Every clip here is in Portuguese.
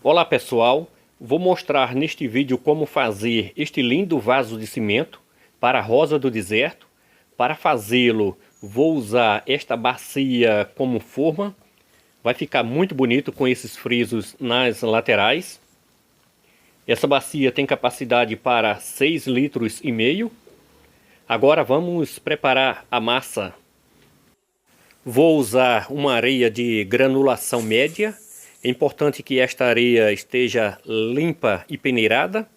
Olá pessoal, vou mostrar neste vídeo como fazer este lindo vaso de cimento para a rosa do deserto. Para fazê-lo, vou usar esta bacia como forma. Vai ficar muito bonito com esses frisos nas laterais. Essa bacia tem capacidade para 6,5 litros. Agora vamos preparar a massa. Vou usar uma areia de granulação média. É importante que esta areia esteja limpa e peneirada.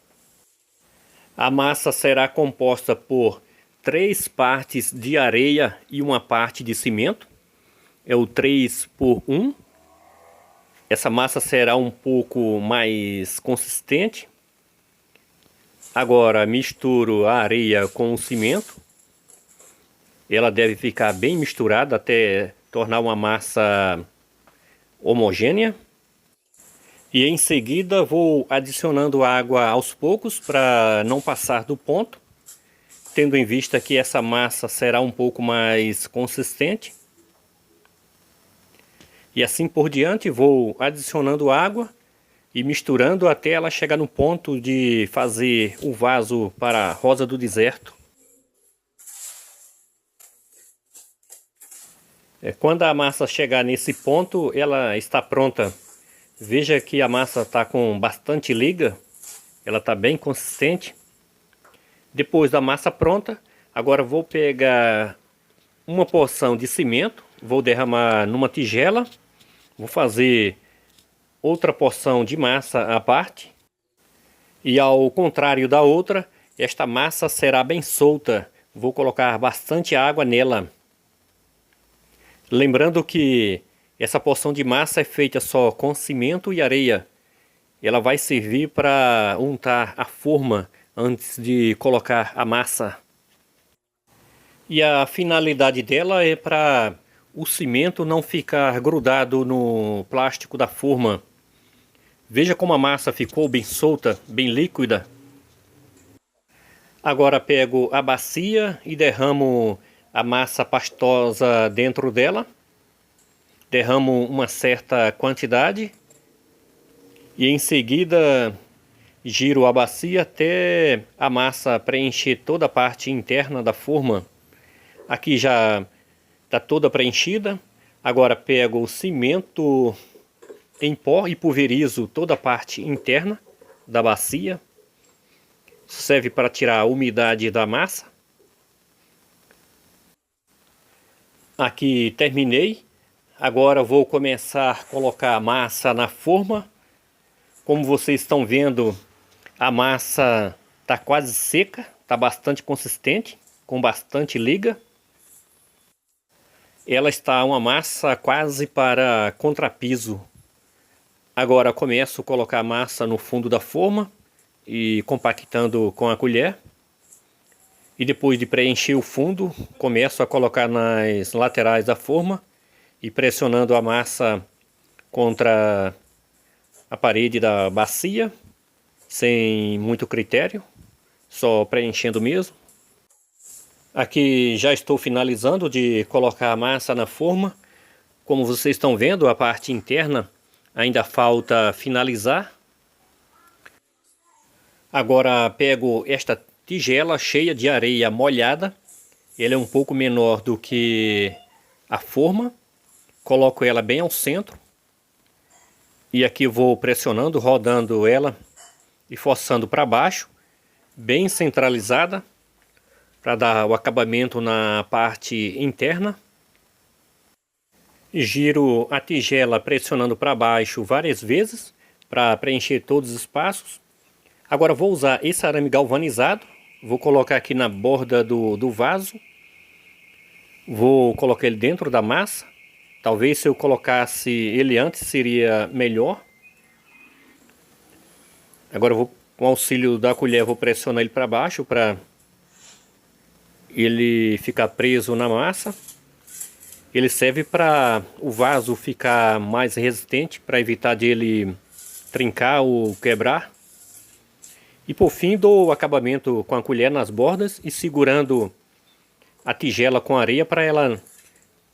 A massa será composta por 3 partes de areia e uma parte de cimento. É o 3 por 1. Essa massa será um pouco mais consistente. Agora misturo a areia com o cimento. Ela deve ficar bem misturada até tornar uma massa homogênea. E em seguida vou adicionando água aos poucos para não passar do ponto, tendo em vista que essa massa será um pouco mais consistente. E assim por diante vou adicionando água e misturando até ela chegar no ponto de fazer o vaso para a rosa do deserto. Quando a massa chegar nesse ponto, ela está pronta. Veja que a massa está com bastante liga, ela está bem consistente. Depois da massa pronta, agora vou pegar uma porção de cimento, vou derramar numa tigela, vou fazer outra porção de massa à parte. E ao contrário da outra, esta massa será bem solta, vou colocar bastante água nela. Lembrando que essa porção de massa é feita só com cimento e areia. Ela vai servir para untar a forma antes de colocar a massa. E a finalidade dela é para o cimento não ficar grudado no plástico da forma. Veja como a massa ficou bem solta, bem líquida. Agora pego a bacia e derramo a massa pastosa dentro dela. Derramo uma certa quantidade e em seguida giro a bacia até a massa preencher toda a parte interna da forma. Aqui já está toda preenchida. Agora pego o cimento em pó e pulverizo toda a parte interna da bacia. Isso serve para tirar a umidade da massa. Aqui terminei. Agora vou começar a colocar a massa na forma. Como vocês estão vendo, a massa está quase seca, está bastante consistente, com bastante liga. Ela está uma massa quase para contrapiso. Agora começo a colocar a massa no fundo da forma e compactando com a colher. E depois de preencher o fundo, começo a colocar nas laterais da forma e pressionando a massa contra a parede da bacia, sem muito critério, só preenchendo mesmo. Aqui já estou finalizando de colocar a massa na forma. Como vocês estão vendo, a parte interna ainda falta finalizar. Agora pego esta tigela cheia de areia molhada. Ela é um pouco menor do que a forma. Coloco ela bem ao centro. E aqui vou pressionando, rodando ela e forçando para baixo. Bem centralizada. Para dar o acabamento na parte interna. Giro a tigela pressionando para baixo várias vezes. Para preencher todos os espaços. Agora vou usar esse arame galvanizado. Vou colocar aqui na borda do vaso. Vou colocar ele dentro da massa. Talvez se eu colocasse ele antes seria melhor. Agora eu vou, com o auxílio da colher, vou pressionar ele para baixo para ele ficar preso na massa. Ele serve para o vaso ficar mais resistente, para evitar de ele trincar ou quebrar. E por fim dou o acabamento com a colher nas bordas e segurando a tigela com areia para ela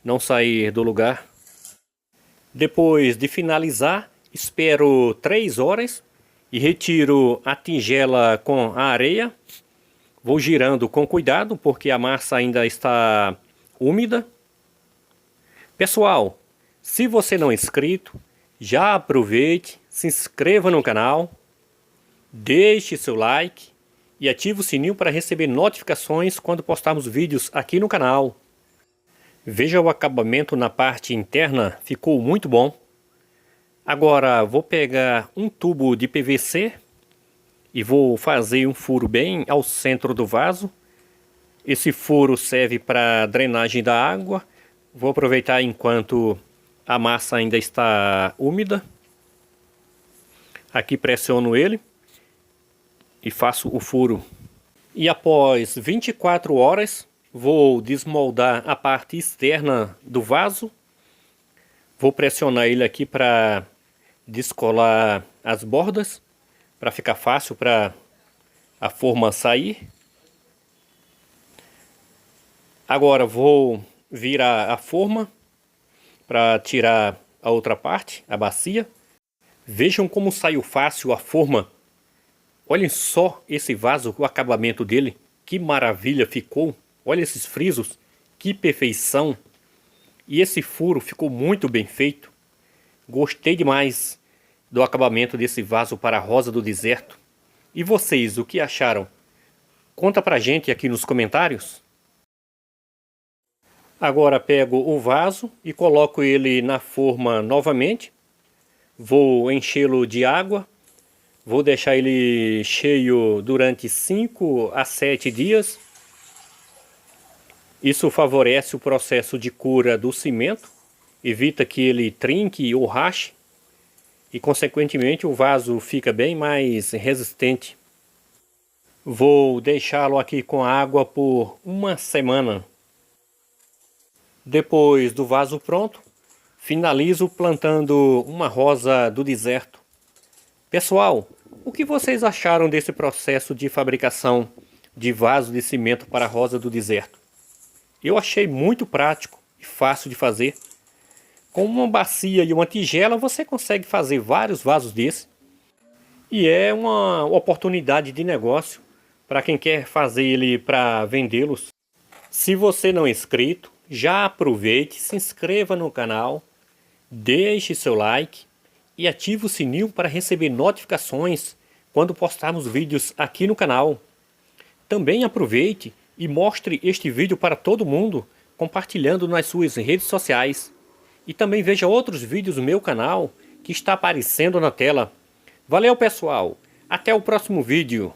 não sair do lugar. Depois de finalizar, Espero 3 horas e retiro a tigela com a areia. Vou girando com cuidado porque a massa ainda está úmida. Pessoal, se você não é inscrito, já aproveite, se inscreva no canal, deixe seu like e ative o sininho para receber notificações quando postarmos vídeos aqui no canal. Veja o acabamento na parte interna, ficou muito bom. Agora vou pegar um tubo de PVC e vou fazer um furo bem ao centro do vaso. Esse furo serve para drenagem da água. Vou aproveitar enquanto a massa ainda está úmida. Aqui pressiono ele e faço o furo. E após 24 horas, vou desmoldar a parte externa do vaso. Vou pressionar ele aqui para descolar as bordas, para ficar fácil para a forma sair. Agora vou virar a forma para tirar a outra parte, a bacia. Vejam como saiu fácil a forma. Olhem só esse vaso, o acabamento dele. Que maravilha ficou. Olha esses frisos, que perfeição. E esse furo ficou muito bem feito. Gostei demais do acabamento desse vaso para a rosa do deserto. E vocês, o que acharam? Conta pra gente aqui nos comentários. Agora pego o vaso e coloco ele na forma novamente. Vou enchê-lo de água. Vou deixar ele cheio durante 5 a 7 dias. Isso favorece o processo de cura do cimento, evita que ele trinque ou rache e, consequentemente, o vaso fica bem mais resistente. Vou deixá-lo aqui com água por 1 semana. Depois do vaso pronto, finalizo plantando uma rosa do deserto. Pessoal, o que vocês acharam desse processo de fabricação de vaso de cimento para a rosa do deserto? Eu achei muito prático e fácil de fazer. Com uma bacia e uma tigela você consegue fazer vários vasos desses. E é uma oportunidade de negócio para quem quer fazer ele para vendê-los. Se você não é inscrito, já aproveite, se inscreva no canal, deixe seu like e ative o sininho para receber notificações quando postarmos vídeos aqui no canal. Também aproveite e mostre este vídeo para todo mundo, compartilhando nas suas redes sociais. E também veja outros vídeos do meu canal que está aparecendo na tela. Valeu, pessoal! Até o próximo vídeo!